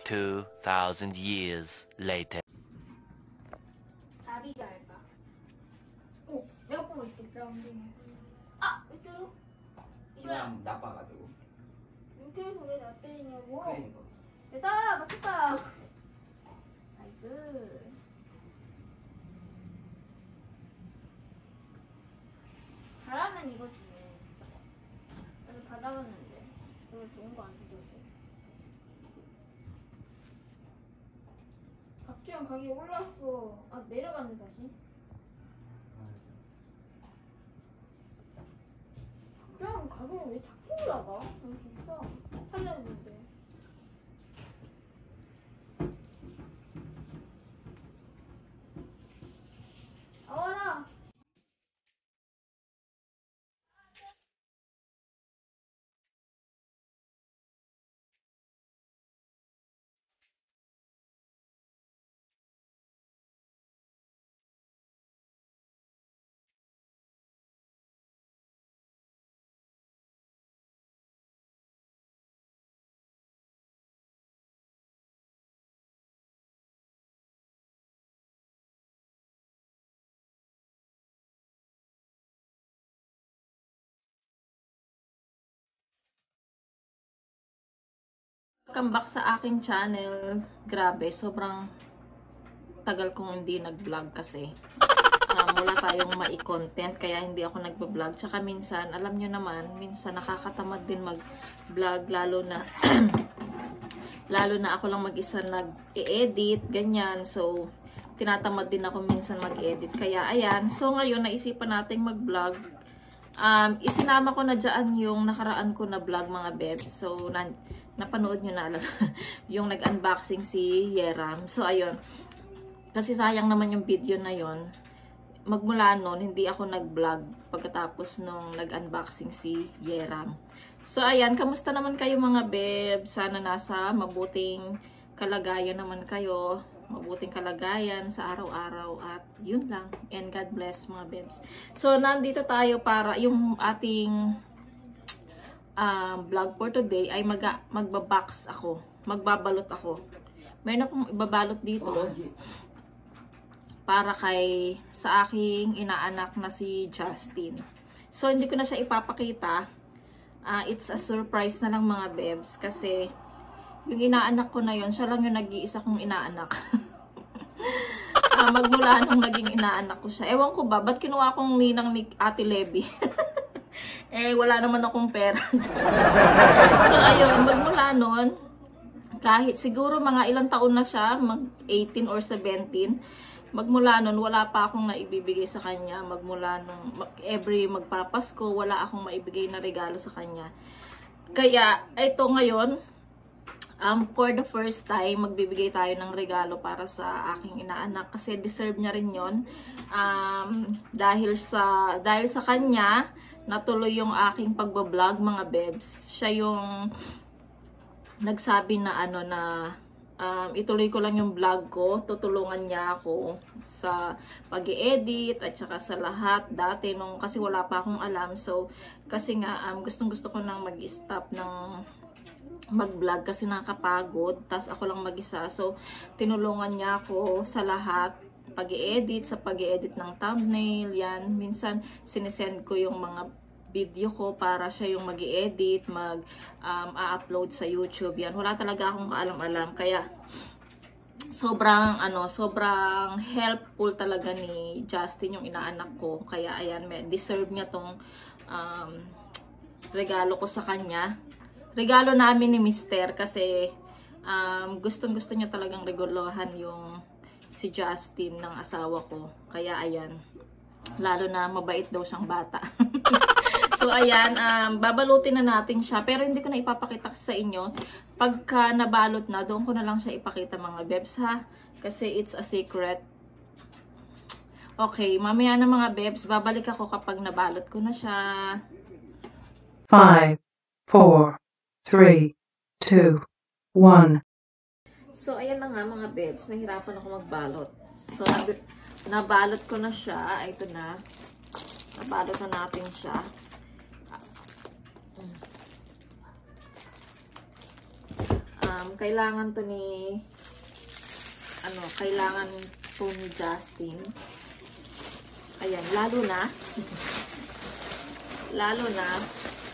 2,000 years later. 다리가 얇아. 오, 내가 보고 있겠다. 아, 왜 때려? 그냥 나빠가지고. 그래서 왜 나 때리냐고? 그러니까. 됐다, 맞췄다. 나이스. 잘하면 이거 주네. 나도 받아봤는데 별로 좋은 거 안 주셨어. 박주영 가격이 올랐어. 아, 내려갔네 다시. 박주영 가격이 왜 자꾸 올라가? 너무 비싸. 살려야 되는데. 나와라. Welcome back sa aking channel. Grabe, sobrang tagal kong hindi nag-vlog kasi wala tayong mai-content kaya hindi ako nagba-vlog. Tsaka minsan, alam nyo naman, minsan nakakatamad din mag-vlog lalo na lalo na ako lang mag-isa nag-e-edit, ganyan. So, tinatamad din ako minsan mag-edit. Kaya, ayan. So, ngayon, naisipan nating mag-vlog. Isinama ko na dyan yung nakaraan ko na vlog, mga bebs. So, napanood nyo na yung nag-unboxing si Yeram. So, ayun. Kasi sayang naman yung video na yon. Magmula nun, hindi ako nag-vlog pagkatapos nung nag-unboxing si Yeram. So, ayan. Kamusta naman kayo, mga bebs? Sana nasa mabuting kalagayan naman kayo. Mabuting kalagayan sa araw-araw at yun lang. And God bless, mga bebs. So, nandito tayo para yung ating vlog for today ay magbabox ako. Magbabalot ako. Mayroon akong ibabalot dito para sa aking inaanak na si Justin. So, hindi ko na siya ipapakita. It's a surprise na lang, mga bebs, kasi yung inaanak ko na yon, siya lang yung nag-iisa kong inaanak. Magmula nung naging inaanak ko siya. Ewan ko ba, ba't kinuha kong ninang ni Ate Levy? Wala naman akong pera. So, ayun, magmula nun, kahit siguro mga ilang taon na siya, mag 18 or 17, magmula nun, wala pa akong naibibigay sa kanya. Magmula nung every magpapasko, wala akong maibigay na regalo sa kanya. Kaya, ito ngayon, for the first time, magbibigay tayo ng regalo para sa aking inaanak kasi deserve niya rin yon. Dahil sa kanya, natuloy yung aking pagbablog, mga bebs. Siya yung nagsabi na ituloy ko lang yung vlog ko, tutulungan niya ako sa pag-i-edit at saka sa lahat dati kasi wala pa akong alam. So, kasi nga gustong-gusto ko nang mag-stop ng mag-vlog kasi nakakapagod, tas ako lang mag-isa. So, tinulungan niya ako sa lahat, pag-i-edit, sa pag-i-edit ng thumbnail, yan. Minsan, sinesend ko yung mga video ko para siya yung mag-i-edit, mag-upload sa YouTube, yan. Wala talaga akong kaalam-alam, kaya sobrang helpful talaga ni Justin, yung inaanak ko. Kaya, ayan, deserve niya tong regalo ko sa kanya. Regalo namin ni Mister kasi gustong-gusto niya talagang regalohan yung si Justin ng asawa ko. Kaya ayan, lalo na mabait daw siyang bata. So ayan, babalutin na natin siya. Pero hindi ko na ipapakita sa inyo. Pagka nabalot na, doon ko na lang siya ipakita, mga bebs, ha. Kasi it's a secret. Okay, mamaya na, mga bebs. Babalik ako kapag nabalot ko na siya. 5, 4, 3, 2, 1. So, ayan na nga, mga bebs. Nahirapan ako magbalot. So, nabalot ko na siya. Ito na. Nabalot na natin siya. Kailangan to ni Justin. Ayan, lalo na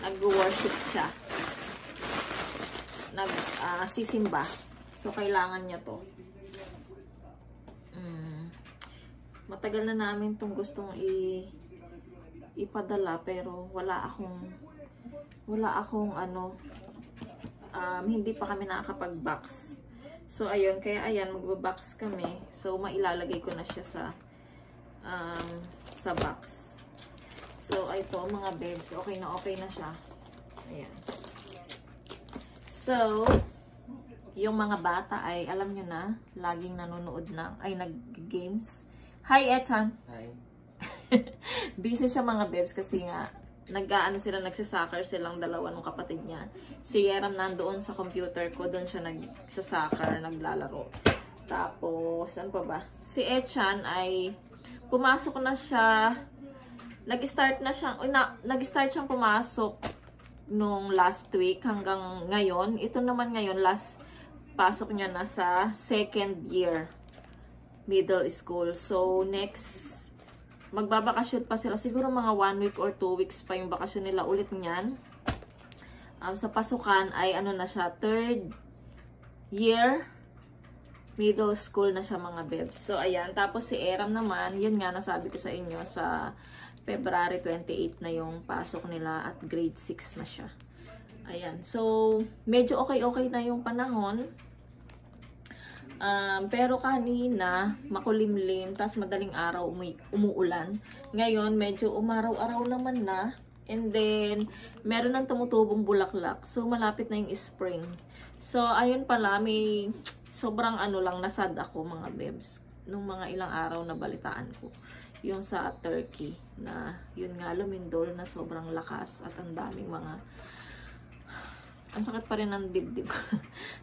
nag-worship siya. Sisimba. So, kailangan niya to. Matagal na namin itong gustong ipadala, pero wala akong hindi pa kami nakakapag-box. So, ayun. Kaya, ayan, magbabox kami. So, mailalagay ko na siya sa box. So, ito, mga bebs. Okay na siya. Ayan. So, yung mga bata ay, alam nyo na, laging nanonood nag-games. Hi, Echan! Hi. Busy siya, mga bebs, kasi nga, nagsasoccer silang dalawa ng kapatid niya. Si Yeram nandoon sa computer ko, doon siya nagsasoccer, naglalaro. Tapos, ano pa ba? Si Echan ay, pumasok na siya, nag-start siyang pumasok nung last week hanggang ngayon. Ito naman ngayon, last pasok niya na sa second year middle school. So, next, magbabakasyon pa sila. Siguro mga 1 week or 2 weeks pa yung bakasyon nila ulit niyan. Sa pasukan ay ano na siya, third year middle school na siya, mga bebs. So, ayan. Tapos si Eram naman, yun nga, nasabi ko sa inyo, sa February 28 na yung pasok nila at grade 6 na siya. Ayan. So, medyo okay na yung panahon. Pero kanina, makulimlim, tas madaling araw umuulan. Ngayon, medyo umaraw-araw naman na. And then, meron ng tumutubong bulaklak. So, malapit na yung spring. So, ayun pala, may sobrang lang, nasad ako mga bebs. Nung mga ilang araw na balitaan ko. Yung sa Turkey, na yun nga, lumindol na sobrang lakas at ang daming mga ang sakit pa rin ng dibdib.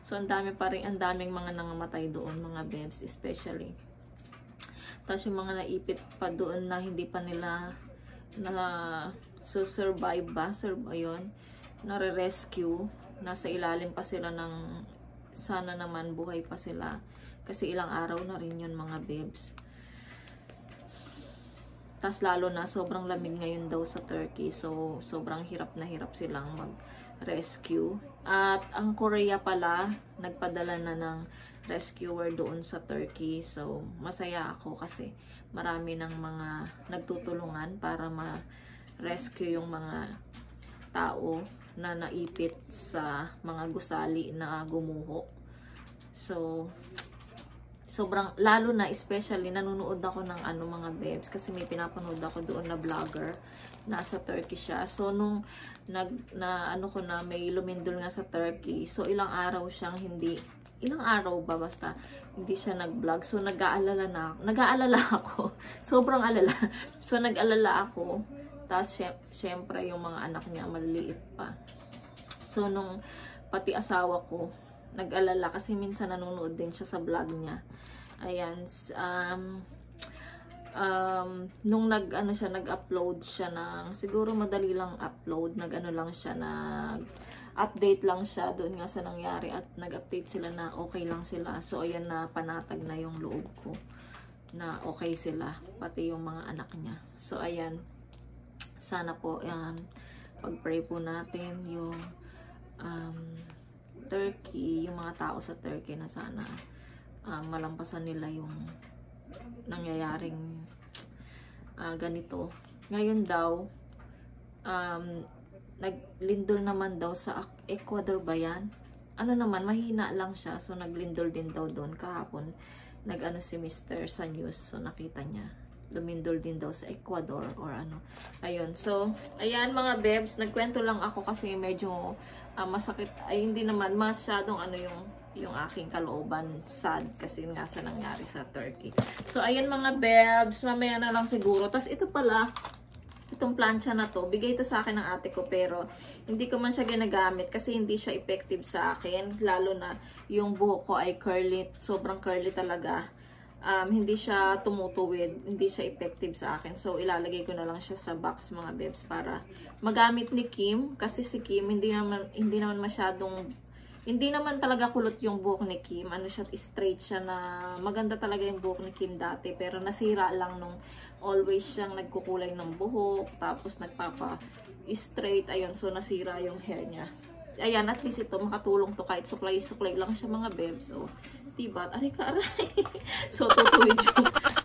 So, ang daming mga nangamatay doon, mga bebs, especially. Tapos yung mga naipit pa doon na hindi pa nila survive ba? Ayun, nare-rescue. Nasa ilalim pa sila ng, sana naman buhay pa sila. Kasi ilang araw na rin yun, mga bebs. Tapos lalo na, sobrang lamig ngayon daw sa Turkey. So, sobrang hirap na hirap silang rescue. At ang Korea pala, nagpadala na ng rescuer doon sa Turkey. So, masaya ako kasi marami ng mga nagtutulungan para ma-rescue yung mga tao na naipit sa mga gusali na gumuho. So, sobrang, lalo na especially, nanonood ako ng mga bebs kasi may pinapanood ako doon na vlogger. Nasa Turkey siya. So, nung may lumindol nga sa Turkey. So, ilang araw ba, hindi siya nag-vlog. So, nag-aalala ako. Sobrang alala. So, nag-alala ako. Tapos, syempre, yung mga anak niya, maliliit pa. So, nung pati asawa ko, nag-alala kasi minsan nanonood din siya sa vlog niya. Ayan, nung nag-upload siya ng, siguro madali lang upload, update lang siya doon nga sa nangyari at nag-update sila na okay lang sila. So, ayan na, panatag na yung loob ko na okay sila, pati yung mga anak niya. So, ayan, sana po, pag-pray po natin yung Turkey, yung mga tao sa Turkey na sana malampasan nila yung nangyayaring ganito. Ngayon daw, naglindol naman daw sa Ecuador ba yan? Mahina lang siya. So, naglindol din daw doon kahapon. Si Mr. sa news. So, nakita niya. Lumindol din daw sa Ecuador or Ayun. So, ayan mga bebs. Nagkwento lang ako kasi medyo masakit. Ay, hindi naman masyadong yung aking kalooban, sad kasi nga sa nangyari sa Turkey. So, ayan mga bebs, mamaya na lang siguro. Tapos, ito pala, itong plancha na to, bigay ito sa akin ng ate ko, pero hindi ko man siya ginagamit kasi hindi siya effective sa akin. Lalo na, yung buhok ko ay curly, sobrang curly talaga. Hindi siya tumutuwid, hindi siya effective sa akin. So, ilalagay ko na lang siya sa box, mga bebs, para magamit ni Kim. Kasi si Kim, hindi naman masyadong, hindi naman talaga kulot yung buhok ni Kim. Straight siya na maganda talaga yung buhok ni Kim dati. Pero nasira lang nung always siyang nagkukulay ng buhok. Tapos nagpapa-straight. Ayun, so nasira yung hair niya. Ayan, at least ito, makatulong to kahit suklay-suklay lang siya, mga bebs. So, diba? Aray ka, aray. So,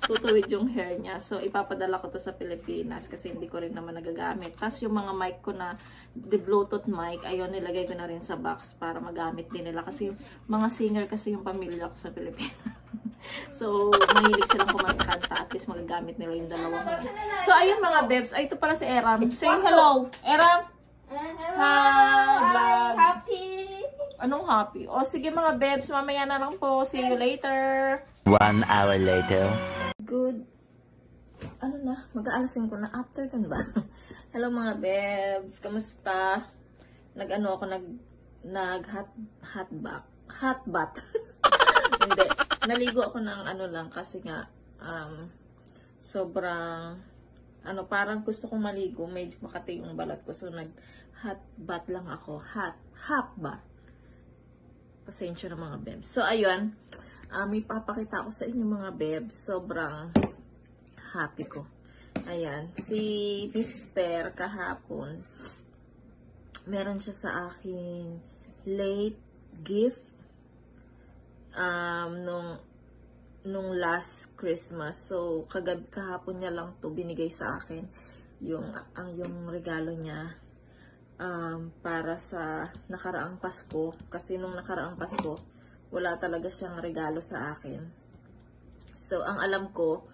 tutuwid yung hair niya. So, ipapadala ko to sa Pilipinas kasi hindi ko rin naman nagagamit. Tapos, yung mga mic ko na, the Bluetooth mic, ayun, nilagay ko na rin sa box para magamit din nila. Kasi, mga singer kasi yung pamilya ko sa Pilipinas. So, mahilig silang kumakanta. At least, magagamit nila yung dalawang yun. So, ayun mga bebs. Ay, ito pala si Eram. Say hello. Eram! Hi! Happy! Anong happy? O, sige mga bebs, mamaya na lang po. See you later. 1 hour later. Good. Mag-aalas 5 na. After kan ba? Hello mga bebs. Kamusta? Hot bath. Hindi. Naligo ako ng lang kasi nga, sobrang, parang gusto kong maligo. Medyo makati yung balat ko. So, hot bath lang ako. Hot bath. Pasensya na mga bebs. So, ayun. May papakita ko sa inyo mga bebs. Sobrang happy ko. Ayan. Si Mr. kahapon, meron siya sa aking late gift nung last Christmas. So, kahapon niya lang to binigay sa akin. Yung regalo niya. Para sa nakaraang Pasko. Kasi nung nakaraang Pasko, wala talaga siyang regalo sa akin. So, ang alam ko,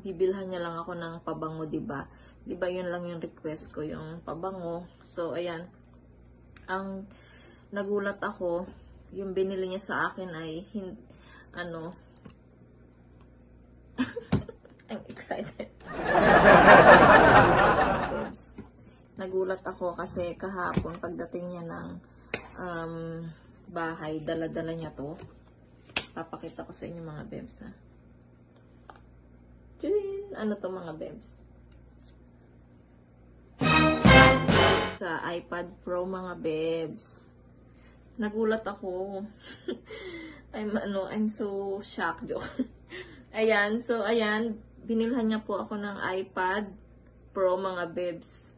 bibilhan niya lang ako ng pabango, diba? Diba yun lang yung request ko, yung pabango. So, ayan. Ang nagulat ako, yung binili niya sa akin ay, I'm excited. Nagulat ako kasi kahapon pagdating niya ng bahay, dala-dala niya to. Papakita ko sa inyo mga bebs, ha. Ano to mga bebs? Sa iPad Pro mga bebs. Nagulat ako. I'm so shocked. Ayan, so ayan, binilhan niya po ako ng iPad Pro mga bebs.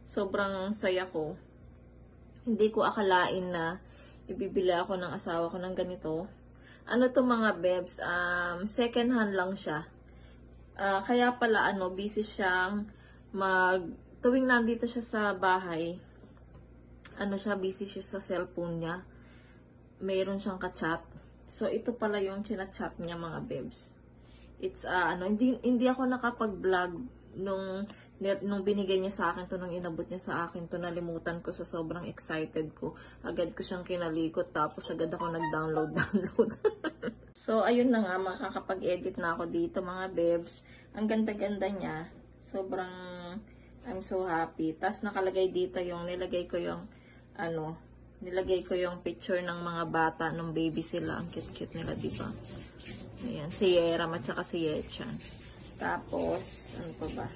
Sobrang saya ko. Hindi ko akalain na ibibili ako ng asawa ko ng ganito. Ano to mga bebs? Second hand lang siya. Kaya pala busy siyang tuwing nandito siya sa bahay, busy siya sa cellphone niya. Mayroon siyang ka-chat. So, ito pala yung chinachat niya mga bebs. It's, hindi ako nakapag-vlog nung binigay niya sa akin to, nung inabot niya sa akin to, nalimutan ko sa sobrang excited ko. Agad ko siyang kinalikot, tapos agad ako nag-download. So, ayun na nga, makakapag-edit na ako dito mga bebs. Ang ganda-ganda niya. Sobrang, I'm so happy. Tapos nakalagay dito nilagay ko yung picture ng mga bata nung baby sila. Ang cute-cute nila, diba? Ayan, si Yeram at saka si Yechan. Tapos, ano pa ba?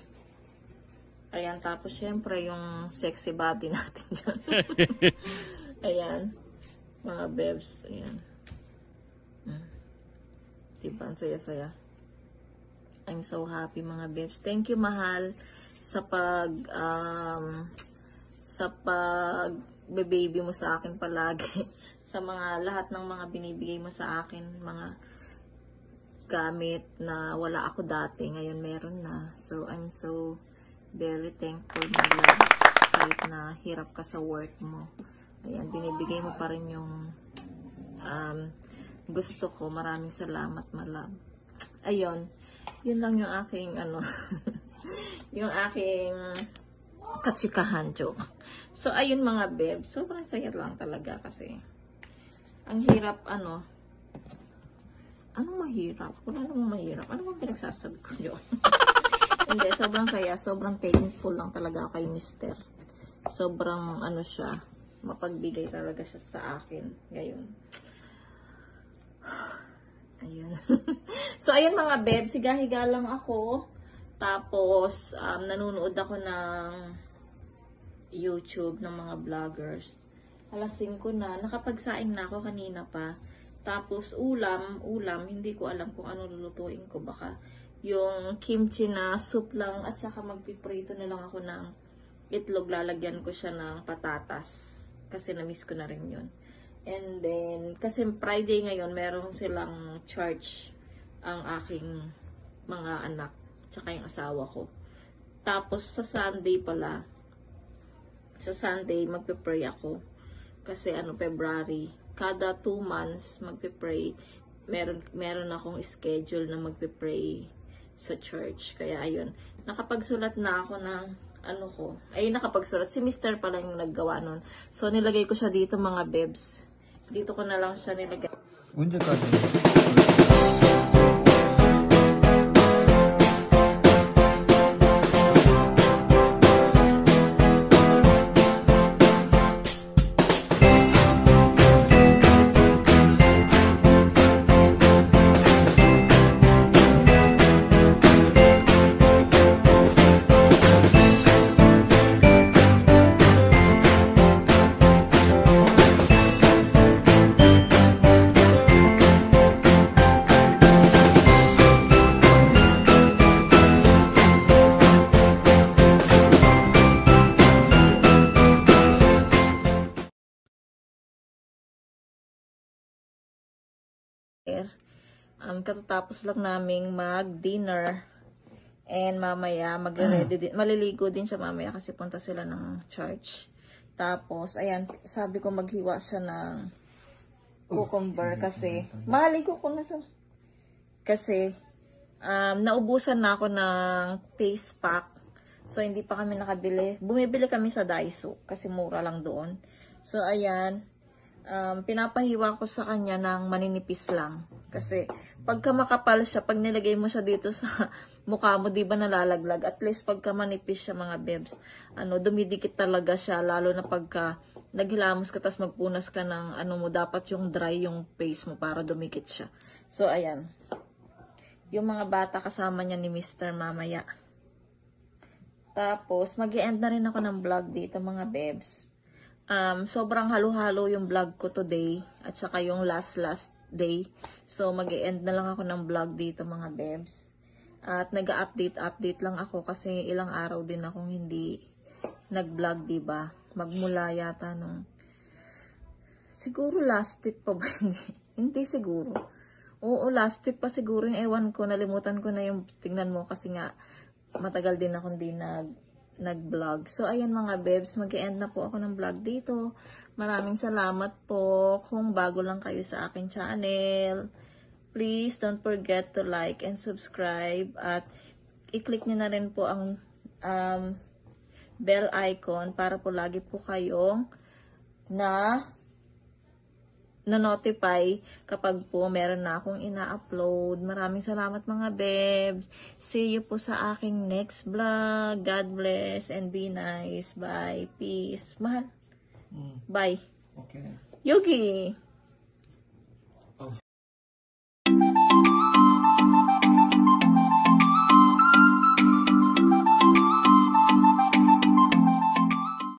Ayan, tapos syempre yung sexy body natin dyan. Ayan, mga bebs. Ayan. Diba, ang saya-saya. I'm so happy mga bebs. Thank you, mahal, sa baby mo sa akin palagi. Sa lahat ng mga binibigay mo sa akin, mga gamit na wala ako dati, ngayon meron na. So, I'm so very thankful, my love. Kahit na hirap ka sa work mo. Ayan, binibigay mo pa rin yung gusto ko. Maraming salamat, my love. Ayun, yun lang yung aking yung aking katsikahan joke. So, ayun mga beb, sobrang saya lang talaga kasi ang hirap, anong mahirap? Wala namang mahirap. Ano bang pinagsasabi ko yun? Hindi, sobrang saya, sobrang thankful lang talaga ako kay Mister. Sobrang, siya, mapagbigay talaga siya sa akin. Ngayon. Ayun. So, ayun mga beb, sigahiga lang ako. Tapos, nanonood ako ng YouTube ng mga vloggers. Alas 5 na. Nakapagsaing na ako kanina pa. Tapos, ulam, hindi ko alam kung ano lulutuin ko. Baka yung kimchi na soup lang at saka magpiprito na lang ako ng itlog. Lalagyan ko siya ng patatas. Kasi na-miss ko na rin yun. And then, kasi Friday ngayon, meron silang church ang aking mga anak. Tsaka yung asawa ko. Tapos, sa Sunday pala, magpe-pray ako. Kasi, February, kada 2 months, magpe-pray. Meron akong schedule na magpe-pray sa church. Kaya, ayun. Nakapagsulat na ako ng, nakapagsulat. Si Mr. pala yung naggawa nun. So, nilagay ko siya dito, mga bebs. Dito ko na lang siya nilagay. Katatapos lang naming mag-dinner and mamaya maliligo din siya mamaya kasi punta sila ng church. Tapos, ayan, sabi ko maghiwa siya ng cucumber kasi mahalin ko kung nasa kasi naubusan na ako ng face pack. So, hindi pa kami nakabili. Bumibili kami sa Daiso kasi mura lang doon. So, ayan. Pinapahiwa ko sa kanya ng maninipis lang. Kasi, pagka makapal siya, pag nilagay mo siya dito sa mukha mo, di ba nalalaglag? At least, pagka manipis siya, mga bebs, dumidikit talaga siya. Lalo na pagka naghilamos ka, tapos magpunas ka ng mo, dapat yung dry yung face mo para dumikit siya. So, ayan. Yung mga bata kasama niya ni Mr. mamaya. Tapos, mag-i-end na rin ako ng vlog dito, mga bebs. Sobrang halo-halo yung vlog ko today. At saka yung last day. So, mag-i-end na lang ako ng vlog dito, mga bebs. At nag-update lang ako kasi ilang araw din akong hindi nag-vlog, diba? Magmula yata nung... Siguro last week pa ba? Hindi siguro. Oo, last week pa siguro. Ewan ko, nalimutan ko na yung tingnan mo kasi nga matagal din ako hindi nag-vlog. So, ayan mga bebs, mag-end na po ako ng vlog dito. Maraming salamat po. Kung bago lang kayo sa akin channel, please don't forget to like and subscribe. At i-click nyo na rin po ang bell icon para po lagi po kayong na-notify kapag po meron na akong ina-upload. Maraming salamat mga bebs. See you po sa aking next vlog. God bless and be nice. Bye. Peace. Mahal. Bye. Okay. Yugi.